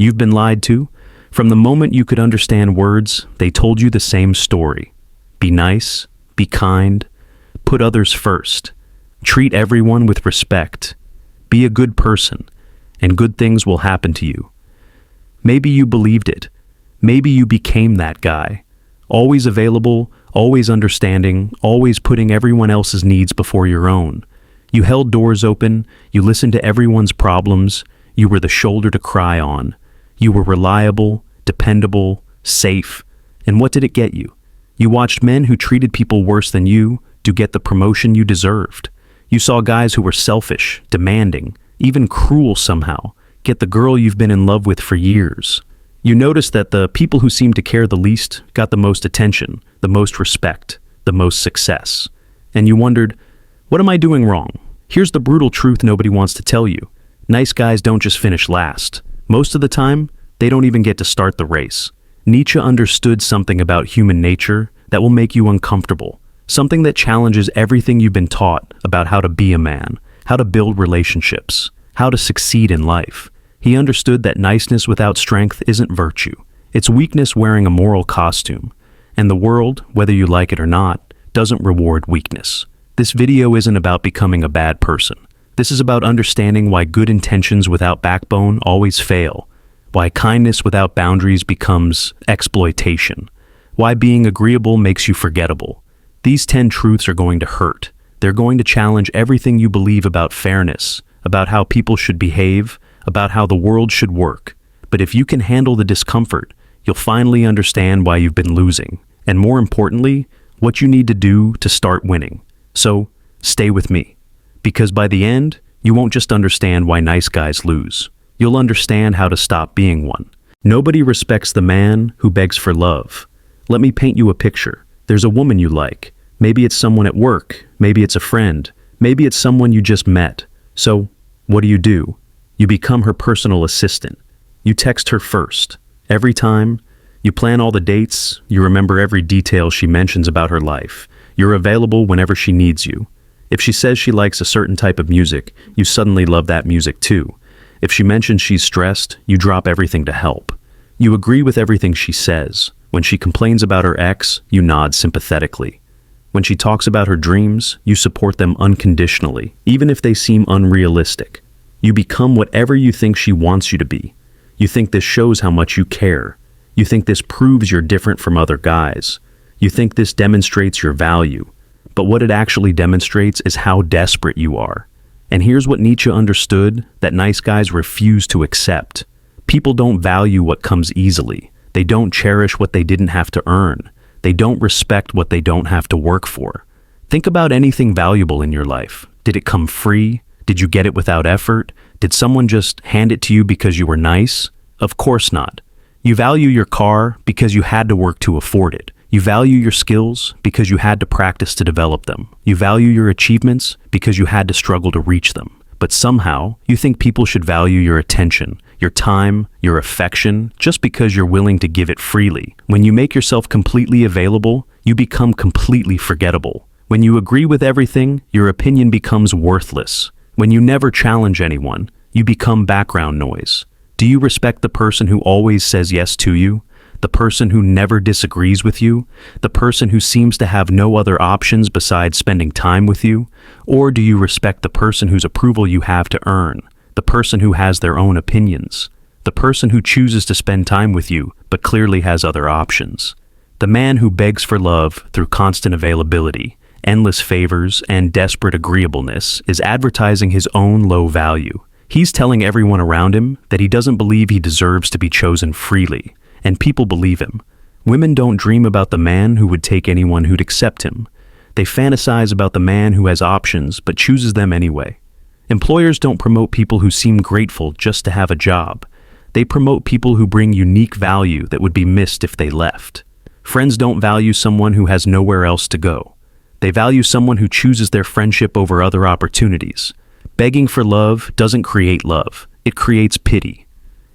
You've been lied to. From the moment you could understand words, they told you the same story. Be nice, be kind, put others first, treat everyone with respect, be a good person, and good things will happen to you. Maybe you believed it. Maybe you became that guy. Always available, always understanding, always putting everyone else's needs before your own. You held doors open, you listened to everyone's problems, you were the shoulder to cry on. You were reliable, dependable, safe. And what did it get you? You watched men who treated people worse than you to get the promotion you deserved. You saw guys who were selfish, demanding, even cruel somehow, get the girl you've been in love with for years. You noticed that the people who seemed to care the least got the most attention, the most respect, the most success. And you wondered, what am I doing wrong? Here's the brutal truth nobody wants to tell you. Nice guys don't just finish last. Most of the time, they don't even get to start the race. Nietzsche understood something about human nature that will make you uncomfortable, something that challenges everything you've been taught about how to be a man, how to build relationships, how to succeed in life. He understood that niceness without strength isn't virtue. It's weakness wearing a moral costume. And the world, whether you like it or not, doesn't reward weakness. This video isn't about becoming a bad person. This is about understanding why good intentions without backbone always fail, why kindness without boundaries becomes exploitation, why being agreeable makes you forgettable. These 10 truths are going to hurt. They're going to challenge everything you believe about fairness, about how people should behave, about how the world should work. But if you can handle the discomfort, you'll finally understand why you've been losing, and more importantly, what you need to do to start winning. So, stay with me. Because by the end, you won't just understand why nice guys lose. You'll understand how to stop being one. Nobody respects the man who begs for love. Let me paint you a picture. There's a woman you like. Maybe it's someone at work. Maybe it's a friend. Maybe it's someone you just met. So, what do? You become her personal assistant. You text her first. Every time. You plan all the dates. You remember every detail she mentions about her life. You're available whenever she needs you. If she says she likes a certain type of music, you suddenly love that music too. If she mentions she's stressed, you drop everything to help. You agree with everything she says. When she complains about her ex, you nod sympathetically. When she talks about her dreams, you support them unconditionally, even if they seem unrealistic. You become whatever you think she wants you to be. You think this shows how much you care. You think this proves you're different from other guys. You think this demonstrates your value. But what it actually demonstrates is how desperate you are. And here's what Nietzsche understood that nice guys refuse to accept. People don't value what comes easily. They don't cherish what they didn't have to earn. They don't respect what they don't have to work for. Think about anything valuable in your life. Did it come free? Did you get it without effort? Did someone just hand it to you because you were nice? Of course not. You value your car because you had to work to afford it. You value your skills because you had to practice to develop them. You value your achievements because you had to struggle to reach them. But somehow, you think people should value your attention, your time, your affection, just because you're willing to give it freely. When you make yourself completely available, you become completely forgettable. When you agree with everything, your opinion becomes worthless. When you never challenge anyone, you become background noise. Do you respect the person who always says yes to you? The person who never disagrees with you? The person who seems to have no other options besides spending time with you? Or do you respect the person whose approval you have to earn? The person who has their own opinions? The person who chooses to spend time with you but clearly has other options? The man who begs for love through constant availability, endless favors, and desperate agreeableness is advertising his own low value. He's telling everyone around him that he doesn't believe he deserves to be chosen freely. And people believe him. Women don't dream about the man who would take anyone who'd accept him. They fantasize about the man who has options but chooses them anyway. Employers don't promote people who seem grateful just to have a job. They promote people who bring unique value that would be missed if they left. Friends don't value someone who has nowhere else to go. They value someone who chooses their friendship over other opportunities. Begging for love doesn't create love. It creates pity.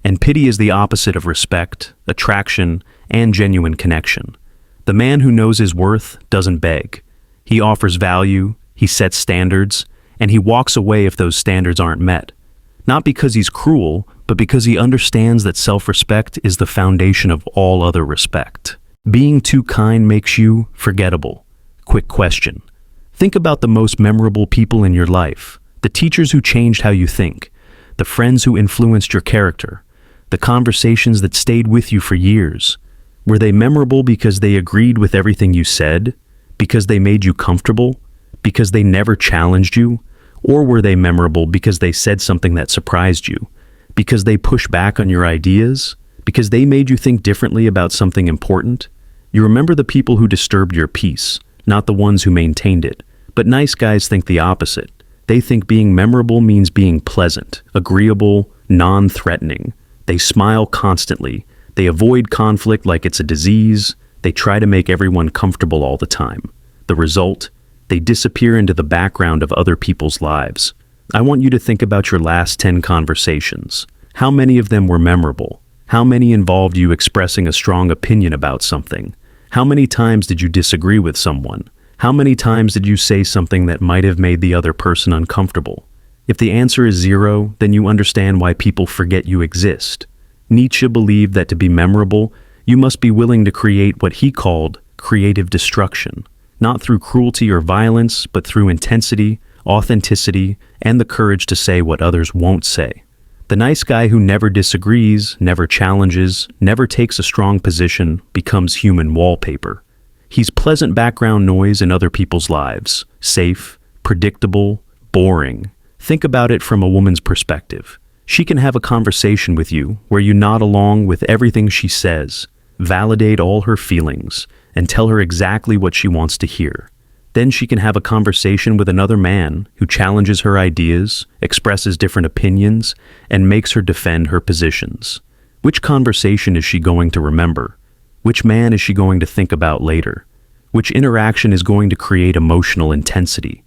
And pity is the opposite of respect, attraction, and genuine connection. The man who knows his worth doesn't beg. He offers value, he sets standards, and he walks away if those standards aren't met. Not because he's cruel, but because he understands that self-respect is the foundation of all other respect. Being too kind makes you forgettable. Quick question. Think about the most memorable people in your life, the teachers who changed how you think, the friends who influenced your character, the conversations that stayed with you for years. Were they memorable because they agreed with everything you said? Because they made you comfortable? Because they never challenged you? Or were they memorable because they said something that surprised you? Because they pushed back on your ideas? Because they made you think differently about something important? You remember the people who disturbed your peace, not the ones who maintained it. But nice guys think the opposite. They think being memorable means being pleasant, agreeable, non-threatening. They smile constantly. They avoid conflict like it's a disease. They try to make everyone comfortable all the time. The result? They disappear into the background of other people's lives. I want you to think about your last 10 conversations. How many of them were memorable? How many involved you expressing a strong opinion about something? How many times did you disagree with someone? How many times did you say something that might have made the other person uncomfortable? If the answer is 0, then you understand why people forget you exist. Nietzsche believed that to be memorable, you must be willing to create what he called creative destruction, not through cruelty or violence, but through intensity, authenticity, and the courage to say what others won't say. The nice guy who never disagrees, never challenges, never takes a strong position becomes human wallpaper. He's pleasant background noise in other people's lives, safe, predictable, boring. Think about it from a woman's perspective. She can have a conversation with you where you nod along with everything she says, validate all her feelings, and tell her exactly what she wants to hear. Then she can have a conversation with another man who challenges her ideas, expresses different opinions, and makes her defend her positions. Which conversation is she going to remember? Which man is she going to think about later? Which interaction is going to create emotional intensity?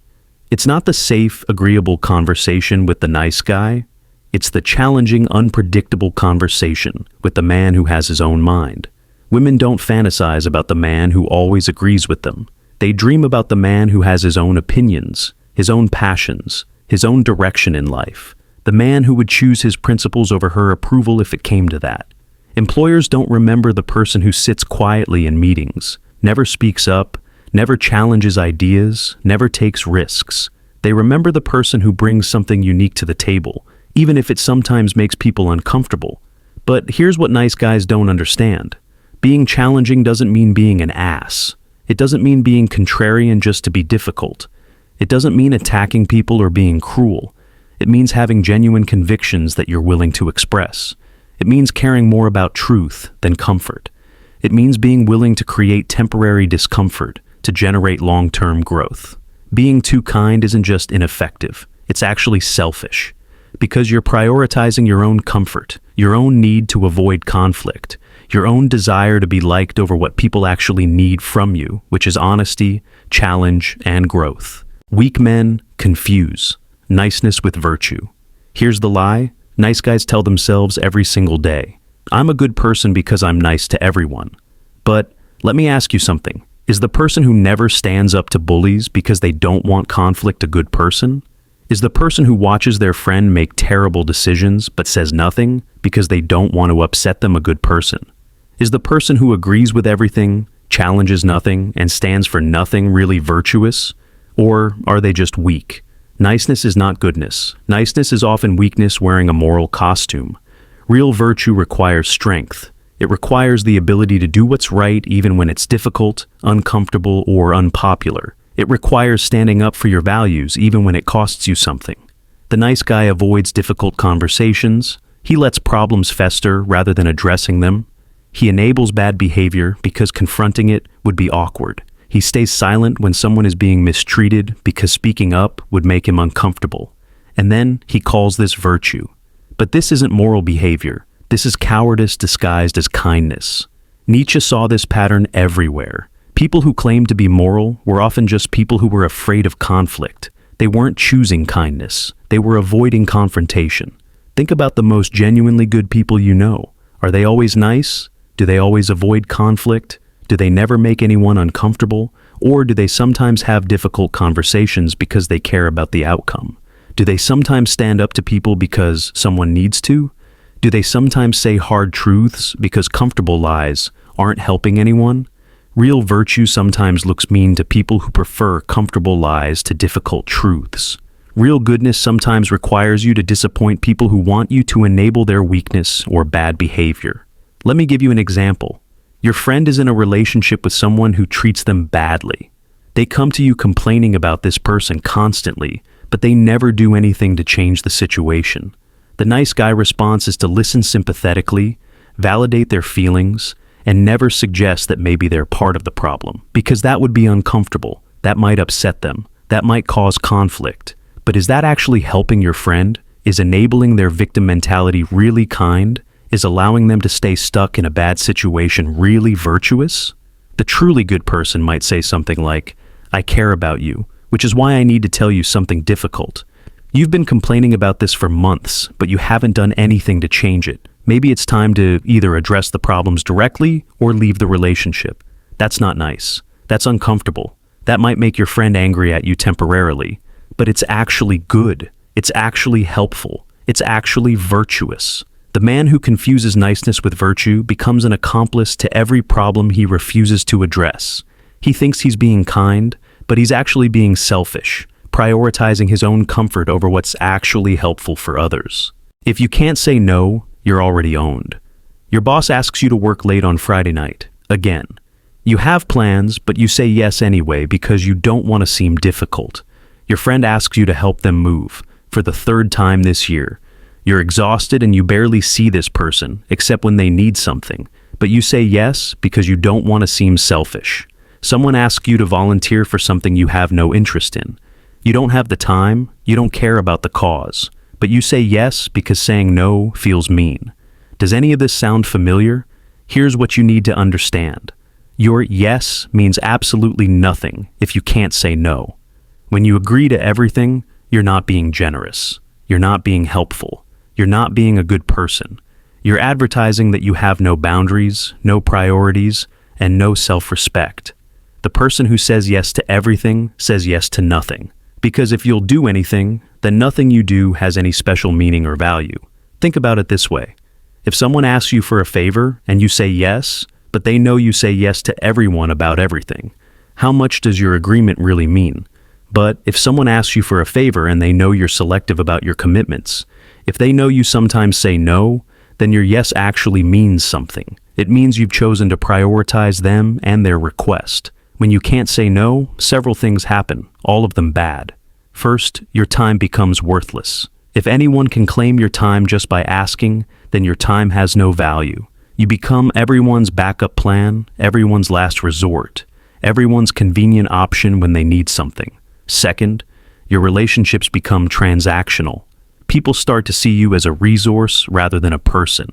It's not the safe, agreeable conversation with the nice guy. It's the challenging, unpredictable conversation with the man who has his own mind. Women don't fantasize about the man who always agrees with them. They dream about the man who has his own opinions, his own passions, his own direction in life. The man who would choose his principles over her approval if it came to that. Employers don't remember the person who sits quietly in meetings, never speaks up, never challenges ideas, never takes risks. They remember the person who brings something unique to the table, even if it sometimes makes people uncomfortable. But here's what nice guys don't understand. Being challenging doesn't mean being an ass. It doesn't mean being contrarian just to be difficult. It doesn't mean attacking people or being cruel. It means having genuine convictions that you're willing to express. It means caring more about truth than comfort. It means being willing to create temporary discomfort to generate long-term growth. Being too kind isn't just ineffective. It's actually selfish. Because you're prioritizing your own comfort, your own need to avoid conflict, your own desire to be liked over what people actually need from you, which is honesty, challenge, and growth. Weak men confuse niceness with virtue. Here's the lie. Nice guys tell themselves every single day, I'm a good person because I'm nice to everyone. But let me ask you something. Is the person who never stands up to bullies because they don't want conflict a good person? Is the person who watches their friend make terrible decisions but says nothing because they don't want to upset them a good person? Is the person who agrees with everything, challenges nothing, and stands for nothing really virtuous? Or are they just weak? Niceness is not goodness. Niceness is often weakness wearing a moral costume. Real virtue requires strength. It requires the ability to do what's right even when it's difficult, uncomfortable, or unpopular. It requires standing up for your values even when it costs you something. The nice guy avoids difficult conversations. He lets problems fester rather than addressing them. He enables bad behavior because confronting it would be awkward. He stays silent when someone is being mistreated because speaking up would make him uncomfortable. And then he calls this virtue. But this isn't moral behavior. This is cowardice disguised as kindness. Nietzsche saw this pattern everywhere. People who claimed to be moral were often just people who were afraid of conflict. They weren't choosing kindness. They were avoiding confrontation. Think about the most genuinely good people you know. Are they always nice? Do they always avoid conflict? Do they never make anyone uncomfortable? Or do they sometimes have difficult conversations because they care about the outcome? Do they sometimes stand up to people because someone needs to? Do they sometimes say hard truths because comfortable lies aren't helping anyone? Real virtue sometimes looks mean to people who prefer comfortable lies to difficult truths. Real goodness sometimes requires you to disappoint people who want you to enable their weakness or bad behavior. Let me give you an example. Your friend is in a relationship with someone who treats them badly. They come to you complaining about this person constantly, but they never do anything to change the situation. The nice guy response is to listen sympathetically, validate their feelings, and never suggest that maybe they're part of the problem, because that would be uncomfortable. That might upset them. That might cause conflict. But is that actually helping your friend? Is enabling their victim mentality really kind? Is allowing them to stay stuck in a bad situation really virtuous? The truly good person might say something like, "I care about you, which is why I need to tell you something difficult. You've been complaining about this for months, but you haven't done anything to change it. Maybe it's time to either address the problems directly or leave the relationship." That's not nice. That's uncomfortable. That might make your friend angry at you temporarily, but it's actually good. It's actually helpful. It's actually virtuous. The man who confuses niceness with virtue becomes an accomplice to every problem he refuses to address. He thinks he's being kind, but he's actually being selfish, prioritizing his own comfort over what's actually helpful for others. If you can't say no, you're already owned. Your boss asks you to work late on Friday night. Again, you have plans, but you say yes anyway because you don't want to seem difficult. Your friend asks you to help them move for the third time this year. You're exhausted and you barely see this person, except when they need something, but you say yes because you don't want to seem selfish. Someone asks you to volunteer for something you have no interest in. You don't have the time, you don't care about the cause, but you say yes because saying no feels mean. Does any of this sound familiar? Here's what you need to understand. Your yes means absolutely nothing if you can't say no. When you agree to everything, you're not being generous. You're not being helpful. You're not being a good person. You're advertising that you have no boundaries, no priorities, and no self-respect. The person who says yes to everything says yes to nothing. Because if you'll do anything, then nothing you do has any special meaning or value. Think about it this way. If someone asks you for a favor and you say yes, but they know you say yes to everyone about everything, how much does your agreement really mean? But if someone asks you for a favor and they know you're selective about your commitments, if they know you sometimes say no, then your yes actually means something. It means you've chosen to prioritize them and their request. When you can't say no, several things happen, all of them bad. First, your time becomes worthless. If anyone can claim your time just by asking, then your time has no value. You become everyone's backup plan, everyone's last resort, everyone's convenient option when they need something. Second, your relationships become transactional. People start to see you as a resource rather than a person.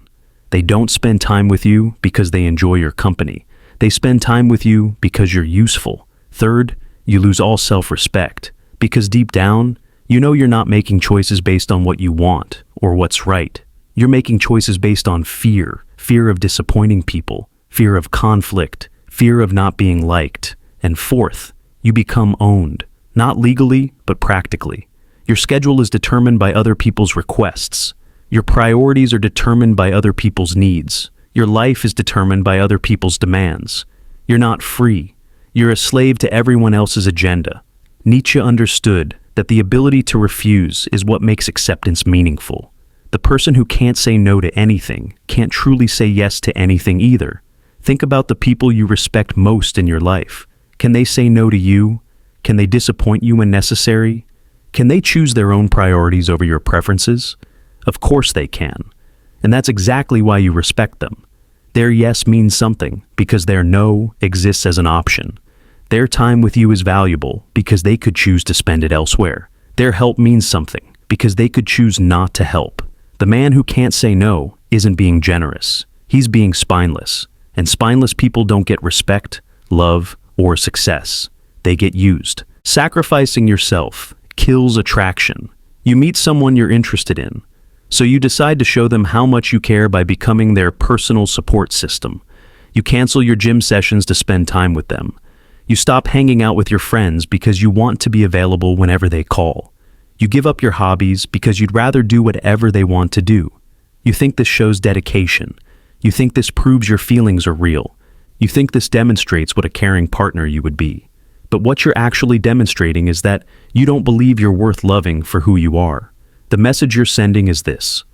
They don't spend time with you because they enjoy your company. They spend time with you because you're useful. Third, you lose all self-respect because deep down, you know you're not making choices based on what you want or what's right. You're making choices based on fear, fear of disappointing people, fear of conflict, fear of not being liked. And fourth, you become owned, not legally, but practically. Your schedule is determined by other people's requests. Your priorities are determined by other people's needs. Your life is determined by other people's demands. You're not free. You're a slave to everyone else's agenda. Nietzsche understood that the ability to refuse is what makes acceptance meaningful. The person who can't say no to anything can't truly say yes to anything either. Think about the people you respect most in your life. Can they say no to you? Can they disappoint you when necessary? Can they choose their own priorities over your preferences? Of course they can. And that's exactly why you respect them. Their yes means something because their no exists as an option. Their time with you is valuable because they could choose to spend it elsewhere. Their help means something because they could choose not to help. The man who can't say no isn't being generous. He's being spineless. And spineless people don't get respect, love, or success. They get used. Sacrificing yourself kills attraction. You meet someone you're interested in, so you decide to show them how much you care by becoming their personal support system. You cancel your gym sessions to spend time with them. You stop hanging out with your friends because you want to be available whenever they call. You give up your hobbies because you'd rather do whatever they want to do. You think this shows dedication. You think this proves your feelings are real. You think this demonstrates what a caring partner you would be. But what you're actually demonstrating is that you don't believe you're worth loving for who you are. The message you're sending is this: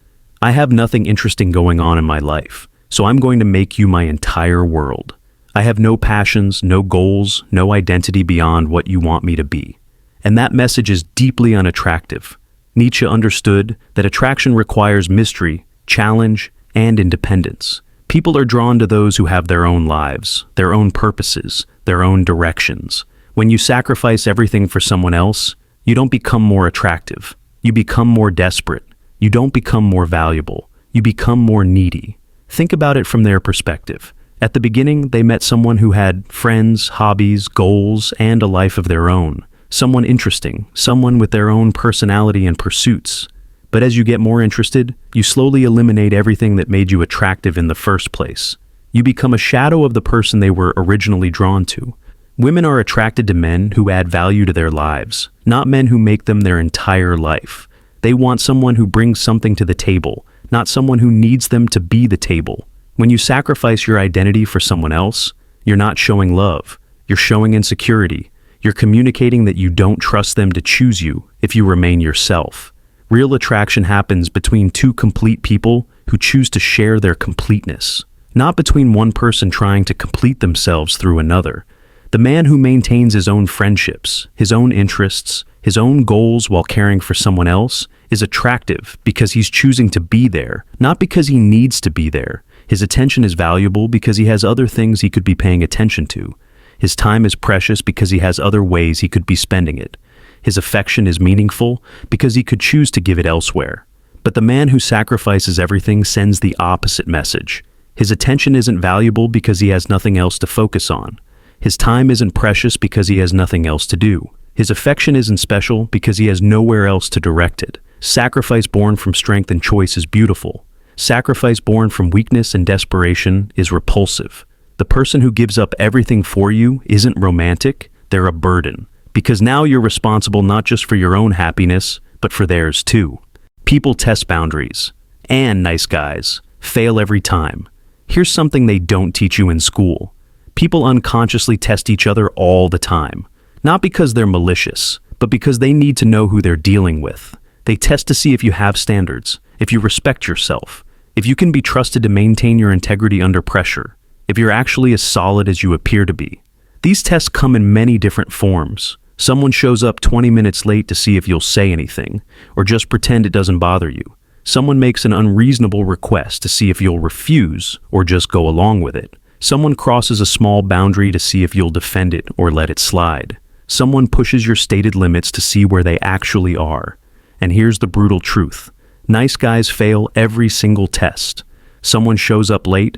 I have nothing interesting going on in my life, so I'm going to make you my entire world. I have no passions, no goals, no identity beyond what you want me to be. And that message is deeply unattractive. Nietzsche understood that attraction requires mystery, challenge, and independence. People are drawn to those who have their own lives, their own purposes, their own directions. When you sacrifice everything for someone else, you don't become more attractive. You become more desperate. You don't become more valuable. You become more needy. Think about it from their perspective. At the beginning, they met someone who had friends, hobbies, goals, and a life of their own. Someone interesting, someone with their own personality and pursuits. But as you get more interested, you slowly eliminate everything that made you attractive in the first place. You become a shadow of the person they were originally drawn to. Women are attracted to men who add value to their lives, not men who make them their entire life. They want someone who brings something to the table, not someone who needs them to be the table. When you sacrifice your identity for someone else, you're not showing love. You're showing insecurity. You're communicating that you don't trust them to choose you if you remain yourself. Real attraction happens between two complete people who choose to share their completeness, not between one person trying to complete themselves through another. The man who maintains his own friendships, his own interests, his own goals while caring for someone else is attractive because he's choosing to be there, not because he needs to be there. His attention is valuable because he has other things he could be paying attention to. His time is precious because he has other ways he could be spending it. His affection is meaningful because he could choose to give it elsewhere. But the man who sacrifices everything sends the opposite message. His attention isn't valuable because he has nothing else to focus on. His time isn't precious because he has nothing else to do. His affection isn't special because he has nowhere else to direct it. Sacrifice born from strength and choice is beautiful. Sacrifice born from weakness and desperation is repulsive. The person who gives up everything for you isn't romantic, they're a burden. Because now you're responsible not just for your own happiness, but for theirs too. People test boundaries. And nice guys fail every time. Here's something they don't teach you in school. People unconsciously test each other all the time. Not because they're malicious, but because they need to know who they're dealing with. They test to see if you have standards, if you respect yourself, if you can be trusted to maintain your integrity under pressure, if you're actually as solid as you appear to be. These tests come in many different forms. Someone shows up 20 minutes late to see if you'll say anything, or just pretend it doesn't bother you. Someone makes an unreasonable request to see if you'll refuse, or just go along with it. Someone crosses a small boundary to see if you'll defend it or let it slide. Someone pushes your stated limits to see where they actually are. And here's the brutal truth. Nice guys fail every single test. Someone shows up late.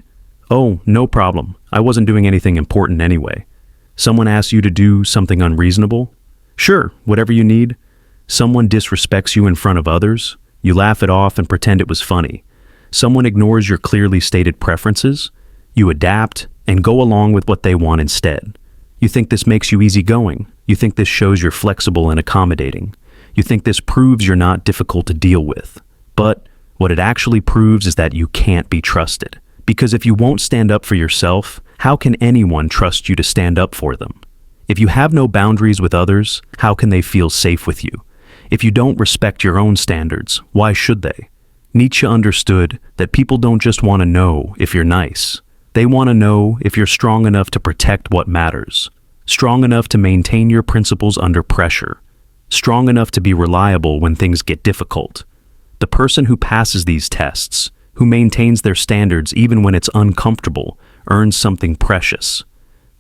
Oh, no problem. I wasn't doing anything important anyway. Someone asks you to do something unreasonable. Sure, whatever you need. Someone disrespects you in front of others. You laugh it off and pretend it was funny. Someone ignores your clearly stated preferences. You adapt and go along with what they want instead. You think this makes you easygoing. You think this shows you're flexible and accommodating. You think this proves you're not difficult to deal with. But what it actually proves is that you can't be trusted. Because if you won't stand up for yourself, how can anyone trust you to stand up for them? If you have no boundaries with others, how can they feel safe with you? If you don't respect your own standards, why should they? Nietzsche understood that people don't just want to know if you're nice. They want to know if you're strong enough to protect what matters, strong enough to maintain your principles under pressure, strong enough to be reliable when things get difficult. The person who passes these tests, who maintains their standards even when it's uncomfortable, earns something precious.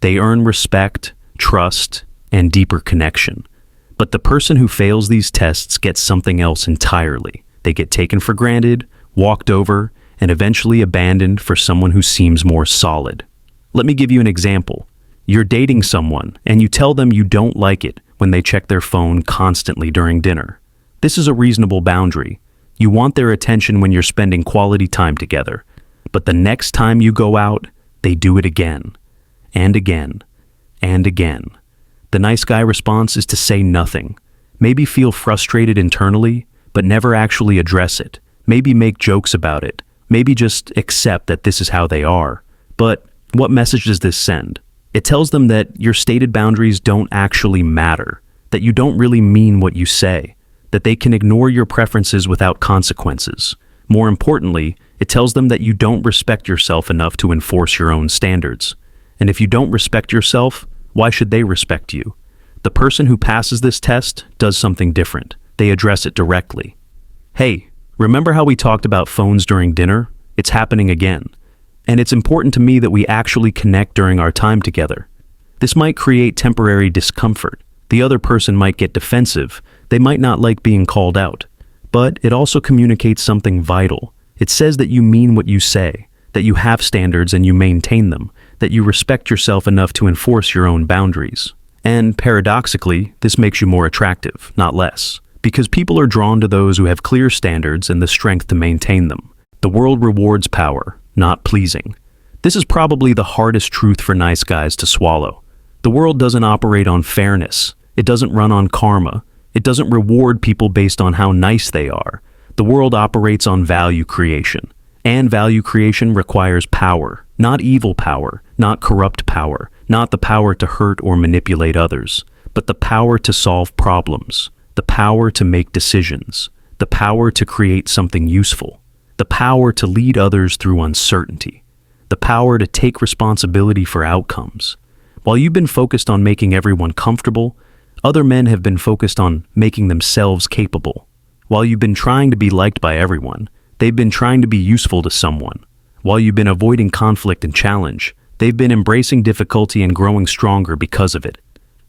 They earn respect, trust, and deeper connection. But the person who fails these tests gets something else entirely. They get taken for granted, walked over, and eventually abandoned for someone who seems more solid. Let me give you an example. You're dating someone, and you tell them you don't like it when they check their phone constantly during dinner. This is a reasonable boundary. You want their attention when you're spending quality time together. But the next time you go out, they do it again, and again, and again. The nice guy response is to say nothing, maybe feel frustrated internally, but never actually address it, Maybe make jokes about it. Maybe just accept that this is how they are. But what message does this send? It tells them that your stated boundaries don't actually matter, that you don't really mean what you say, that they can ignore your preferences without consequences. More importantly, it tells them that you don't respect yourself enough to enforce your own standards. And if you don't respect yourself, why should they respect you? The person who passes this test does something different. They address it directly. Hey, remember how we talked about phones during dinner? It's happening again. And it's important to me that we actually connect during our time together. This might create temporary discomfort. The other person might get defensive. They might not like being called out. But it also communicates something vital. It says that you mean what you say, that you have standards and you maintain them, that you respect yourself enough to enforce your own boundaries. And paradoxically, this makes you more attractive, not less, because people are drawn to those who have clear standards and the strength to maintain them. The world rewards power, not pleasing. This is probably the hardest truth for nice guys to swallow. The world doesn't operate on fairness. It doesn't run on karma. It doesn't reward people based on how nice they are. The world operates on value creation. And value creation requires power, not evil power, not corrupt power, not the power to hurt or manipulate others, but the power to solve problems, the power to make decisions, the power to create something useful, the power to lead others through uncertainty, the power to take responsibility for outcomes. While you've been focused on making everyone comfortable, other men have been focused on making themselves capable. While you've been trying to be liked by everyone, they've been trying to be useful to someone. While you've been avoiding conflict and challenge, they've been embracing difficulty and growing stronger because of it.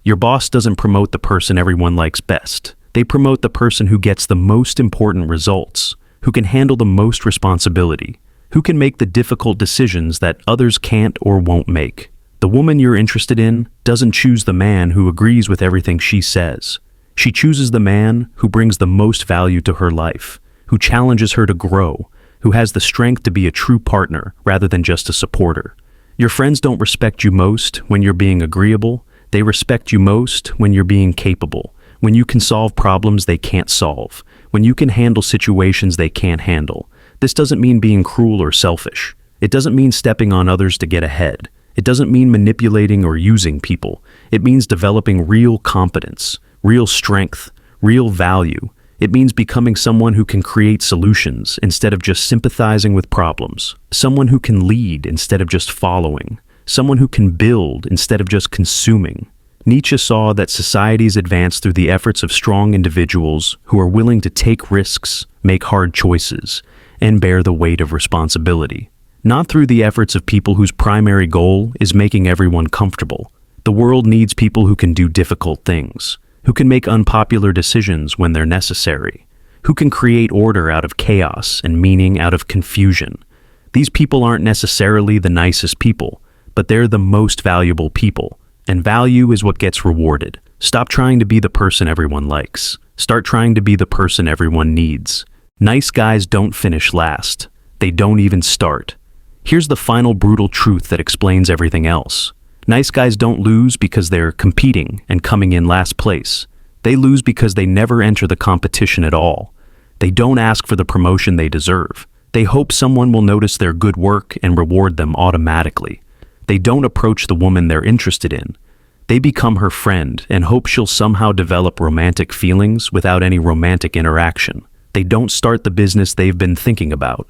Your boss doesn't promote the person everyone likes best. They promote the person who gets the most important results, who can handle the most responsibility, who can make the difficult decisions that others can't or won't make. The woman you're interested in doesn't choose the man who agrees with everything she says. She chooses the man who brings the most value to her life, who challenges her to grow, who has the strength to be a true partner rather than just a supporter. Your friends don't respect you most when you're being agreeable. They respect you most when you're being capable, when you can solve problems they can't solve, when you can handle situations they can't handle. This doesn't mean being cruel or selfish. It doesn't mean stepping on others to get ahead. It doesn't mean manipulating or using people. It means developing real competence, real strength, real value. It means becoming someone who can create solutions instead of just sympathizing with problems, someone who can lead instead of just following, someone who can build instead of just consuming. Nietzsche saw that societies advance through the efforts of strong individuals who are willing to take risks, make hard choices, and bear the weight of responsibility. Not through the efforts of people whose primary goal is making everyone comfortable. The world needs people who can do difficult things, who can make unpopular decisions when they're necessary, who can create order out of chaos and meaning out of confusion. These people aren't necessarily the nicest people, but they're the most valuable people, and value is what gets rewarded. Stop trying to be the person everyone likes. Start trying to be the person everyone needs. Nice guys don't finish last. They don't even start. Here's the final brutal truth that explains everything else. Nice guys don't lose because they're competing and coming in last place. They lose because they never enter the competition at all. They don't ask for the promotion they deserve. They hope someone will notice their good work and reward them automatically. They don't approach the woman they're interested in. They become her friend and hope she'll somehow develop romantic feelings without any romantic interaction. They don't start the business they've been thinking about.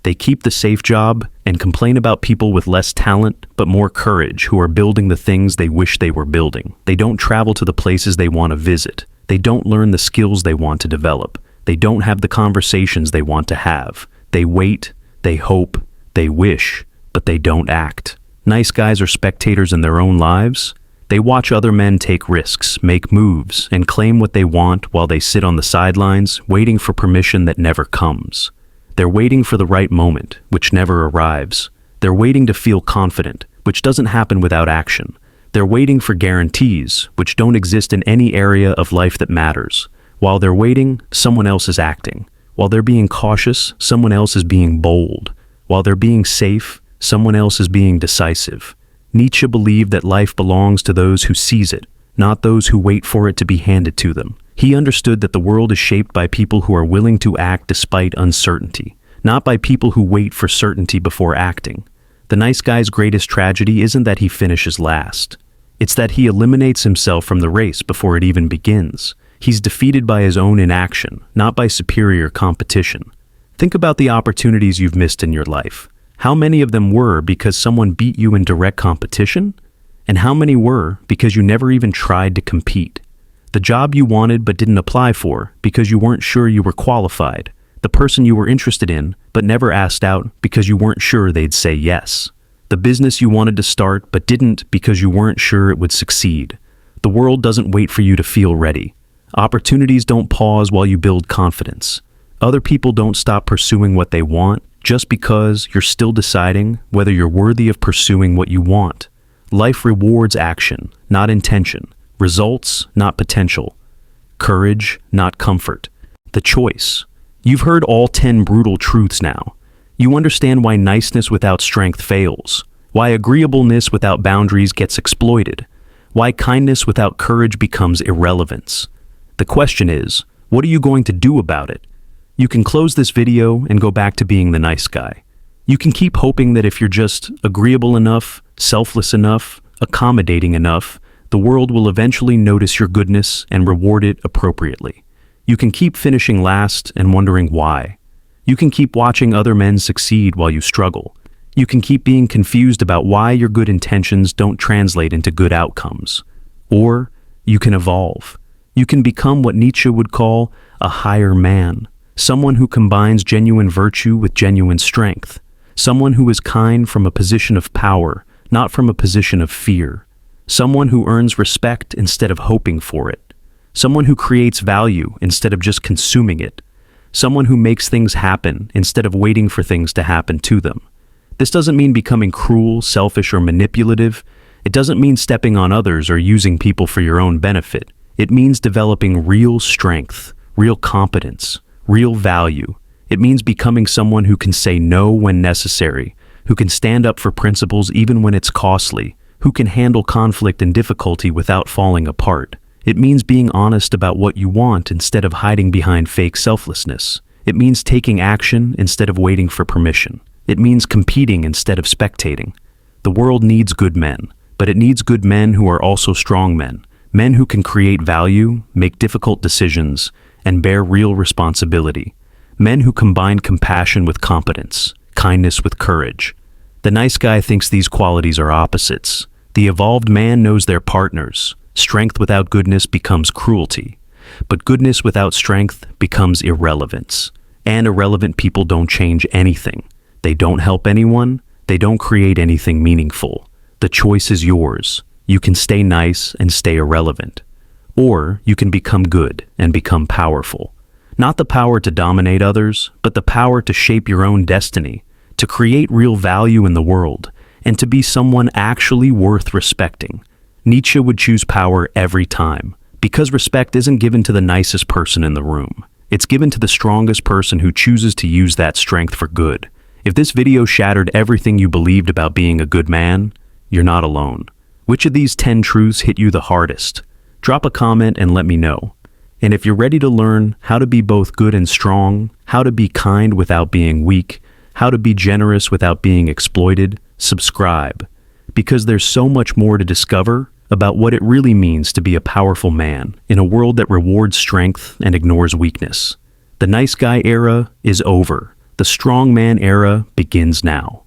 They keep the safe job and complain about people with less talent but more courage who are building the things they wish they were building. They don't travel to the places they want to visit. They don't learn the skills they want to develop. They don't have the conversations they want to have. They wait, they hope, they wish, but they don't act. Nice guys are spectators in their own lives. They watch other men take risks, make moves, and claim what they want while they sit on the sidelines, waiting for permission that never comes. They're waiting for the right moment, which never arrives. They're waiting to feel confident, which doesn't happen without action. They're waiting for guarantees, which don't exist in any area of life that matters. While they're waiting, someone else is acting. While they're being cautious, someone else is being bold. While they're being safe, someone else is being decisive. Nietzsche believed that life belongs to those who seize it, not those who wait for it to be handed to them. He understood that the world is shaped by people who are willing to act despite uncertainty, not by people who wait for certainty before acting. The nice guy's greatest tragedy isn't that he finishes last. It's that he eliminates himself from the race before it even begins. He's defeated by his own inaction, not by superior competition. Think about the opportunities you've missed in your life. How many of them were because someone beat you in direct competition? And how many were because you never even tried to compete? The job you wanted but didn't apply for because you weren't sure you were qualified. The person you were interested in but never asked out because you weren't sure they'd say yes. The business you wanted to start but didn't because you weren't sure it would succeed. The world doesn't wait for you to feel ready. Opportunities don't pause while you build confidence. Other people don't stop pursuing what they want just because you're still deciding whether you're worthy of pursuing what you want. Life rewards action, not intention. Results, not potential. Courage, not comfort. The choice. You've heard all 10 brutal truths now. You understand why niceness without strength fails, why agreeableness without boundaries gets exploited, why kindness without courage becomes irrelevance. The question is, what are you going to do about it? You can close this video and go back to being the nice guy. You can keep hoping that if you're just agreeable enough, selfless enough, accommodating enough, the world will eventually notice your goodness and reward it appropriately. You can keep finishing last and wondering why. You can keep watching other men succeed while you struggle. You can keep being confused about why your good intentions don't translate into good outcomes. Or you can evolve. You can become what Nietzsche would call a higher man, someone who combines genuine virtue with genuine strength, someone who is kind from a position of power, not from a position of fear, someone who earns respect instead of hoping for it, someone who creates value instead of just consuming it, someone who makes things happen instead of waiting for things to happen to them. This doesn't mean becoming cruel, selfish, or manipulative. It doesn't mean stepping on others or using people for your own benefit. It means developing real strength, real competence, real value. It means becoming someone who can say no when necessary, who can stand up for principles even when it's costly, who can handle conflict and difficulty without falling apart. It means being honest about what you want instead of hiding behind fake selflessness. It means taking action instead of waiting for permission. It means competing instead of spectating. The world needs good men, but it needs good men who are also strong men, men who can create value, make difficult decisions, and bear real responsibility. Men who combine compassion with competence, kindness with courage. The nice guy thinks these qualities are opposites. The evolved man knows they're partners. Strength without goodness becomes cruelty, but goodness without strength becomes irrelevance. And irrelevant people don't change anything. They don't help anyone. They don't create anything meaningful. The choice is yours. You can stay nice and stay irrelevant. Or you can become good and become powerful. Not the power to dominate others, but the power to shape your own destiny, to create real value in the world, and to be someone actually worth respecting. Nietzsche would choose power every time, because respect isn't given to the nicest person in the room. It's given to the strongest person who chooses to use that strength for good. If this video shattered everything you believed about being a good man, you're not alone. Which of these 10 truths hit you the hardest? Drop a comment and let me know. And if you're ready to learn how to be both good and strong, how to be kind without being weak, how to be generous without being exploited, subscribe. Because there's so much more to discover about what it really means to be a powerful man in a world that rewards strength and ignores weakness. The nice guy era is over. The strong man era begins now.